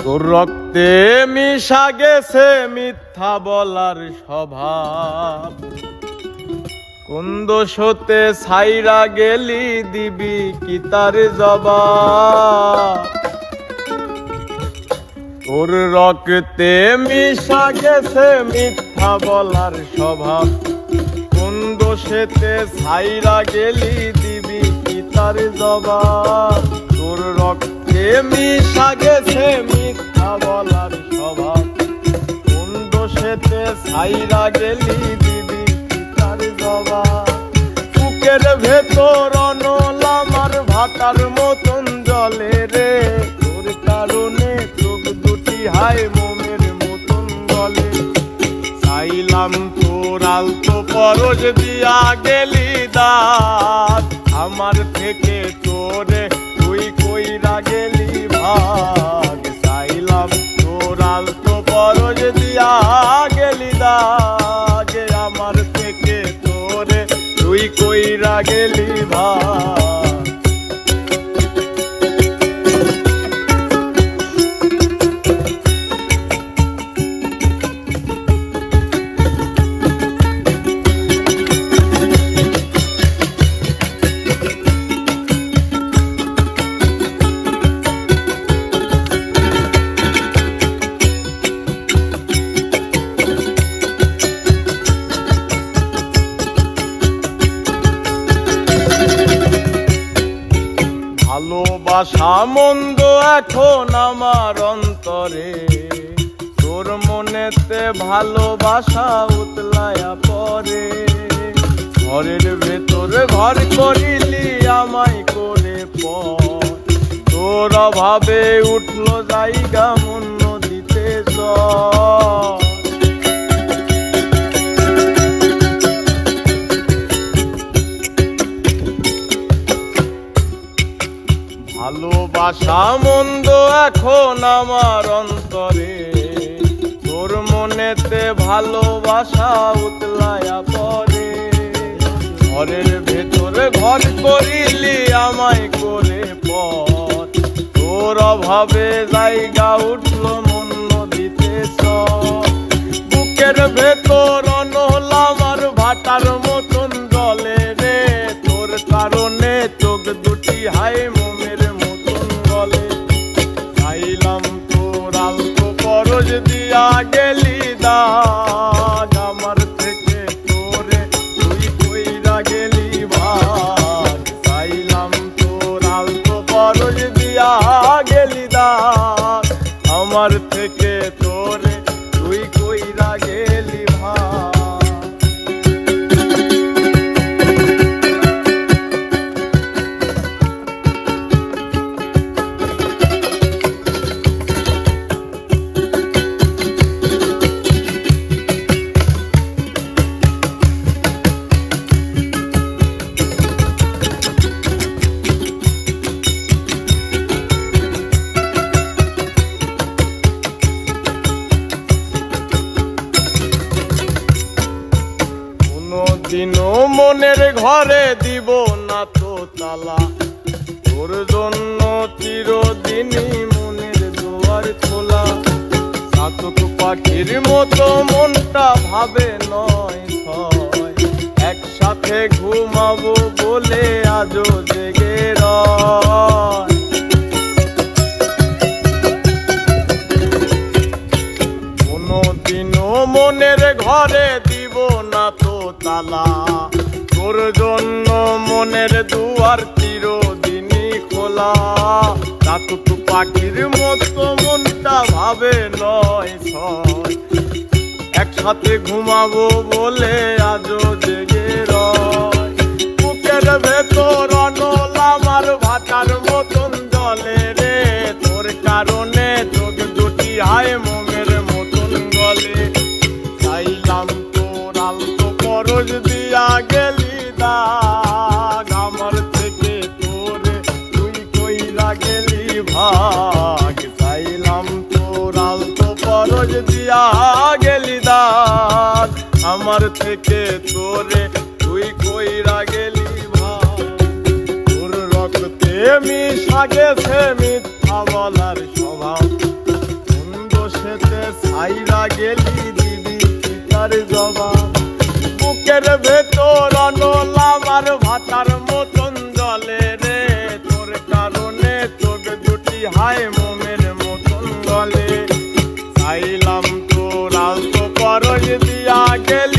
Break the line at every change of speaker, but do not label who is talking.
তোর রক্তে মিশা গেছে মিথ্যা বলার স্বভাব, কোন দোষতে ছাইরা গেলি দিবি কি তার জবাব। তোর রক্তে মিশা গেছে মিথ্যা বলার স্বভাব, কোন দোষেতে ছাইরা গেলি দিবি কি তার জবাব। তোর রক্তে মিশা গেছে মিথ্যা বলার স্বভাব, কোন দোষেতে ছাইরা গেলি দিবি কি তার জবাব। বুকের ভেতর অনল আমার ভাটার মতন জলে রে, তোর কারণে চোখ দুটি হায় মোমের মতন গলে। চাইলাম তোর আলতো পরশ দিয়া গেলি দাঁত, আমার থেকে তোরে তুই কইরা গেলি ভাগ। চাইলাম তোর আলতো পরশ দিয়া গেলি দাঁত, আমার থেকে তোরে তুই কইরা গেলি ভাগ। ভালোবাসা মন্দ এখন আমার অন্তরে, তোর মনেতে ভালোবাসা উতলায়া পরে। ঘরের ভেতর ঘর করিলি আমায় করে পর, তোর অভাবে উঠলো জায়গা মন নদীতে জ্বর। ভালোবাসা মন্দ এখন আমার অন্তরে, তোর মনেতে ভালোবাসা উতলায়া পরে। ঘরের ভেতরে ঘর করিলি আমায় করে পর, তোর অভাবে জায়গা উঠলো মন নদীতে চর। বুকের ভেতর অনল আমার ভাটার মতন জলে রে, তোর কারণে চোখ দুটি হায় মোমের মতন গলে। চাইলাম তোর আলতো পরশ দিয়া গেলি দাগ, আমার থেকে তোরে তুই কইরা গেলি ভাগ। চাইলাম তোর আলতো পরশ দিয়া গেলি দাগ, আমার থেকে তোরে তুই কইরা গেলি ভাগ। দিনও মনের ঘরে দিব না তো তালা, তোর জন্য চিরদিনই মনের দুয়ার খোলা। চাতক পাখির মতো মনটা ভাবে নয় ছয়, একসাথে ঘুমাবো বলে আজও জেগে রয়। কোনদিনও মনের ঘরে দিব না তো তালা, তোর জন্য মনের দুয়ার চিরদিনই খোলা। চাতক পাখির মতো মনটা ভাবে নয় ছয়, একসাথে ঘুমাবো বলে আজও জেগে রয়। বুকের ভেতর অনল আমার ভাটার মতন জলে রে, তোর কারণে চোখ দুটি হায় মোমের মতন গলে। চাইলাম তোর আলতো পরশ দিয়া গেলি দাগ, আমার থেকে তোরে তুই কইরা গেলি ভাগ। চাইলাম তোর আলতো পরশ দিয়া গেলি দাগ, আমার থেকে তোরে তুই কইরা গেলি ভাগ। তোর রক্তে মিশা গেছে মিথ্যা বলার স্বভাব, হাইরা গেলি দিবি পিতার জবাব। বুকের ভেতর অনল আমার ভাতার মতন জলে রে, তোর কারণে চোখ দুটি হায় মোমের মতন গলে। চাইলাম তোর আলতো পরশ দিয়া গেলি